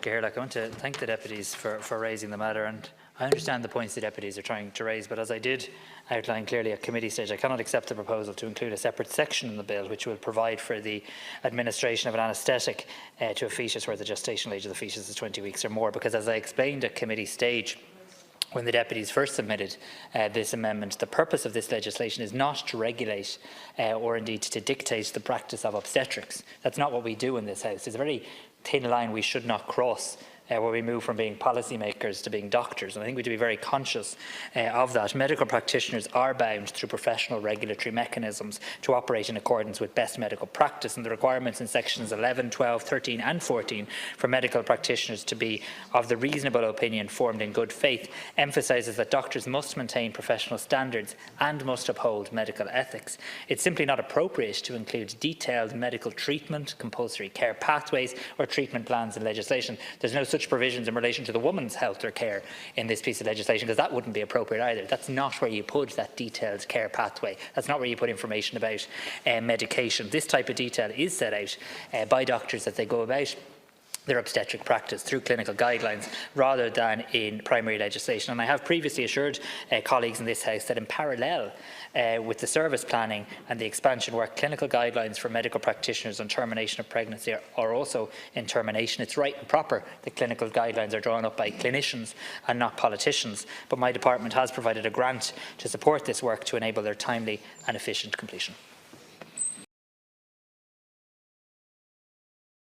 Gerlach, I want to thank the deputies for raising the matter, and I understand the points the deputies are trying to raise, but as I did outline clearly at committee stage, I cannot accept the proposal to include a separate section in the bill which will provide for the administration of an anaesthetic to a fetus where the gestational age of the fetus is 20 weeks or more, because as I explained at committee stage, when the deputies first submitted this amendment, the purpose of this legislation is not to regulate or indeed to dictate the practice of obstetrics. That's not what we do in this House. It's a very thin line we should not cross where we move from being policymakers to being doctors. And I think we have to be very conscious of that. Medical practitioners are bound through professional regulatory mechanisms to operate in accordance with best medical practice, and the requirements in sections 11, 12, 13 and 14 for medical practitioners to be of the reasonable opinion formed in good faith emphasises that doctors must maintain professional standards and must uphold medical ethics. It's simply not appropriate to include detailed medical treatment, compulsory care pathways or treatment plans in legislation. There's no such provisions in relation to the woman's health or care in this piece of legislation, because that wouldn't be appropriate either. That's not where you put that detailed care pathway. That's not where you put information about medication. This type of detail is set out by doctors as they go about their obstetric practice through clinical guidelines rather than in primary legislation. And I have previously assured colleagues in this House that in parallel with the service planning and the expansion work, clinical guidelines for medical practitioners on termination of pregnancy are also in termination. It's right and proper that clinical guidelines are drawn up by clinicians and not politicians, but my department has provided a grant to support this work to enable their timely and efficient completion.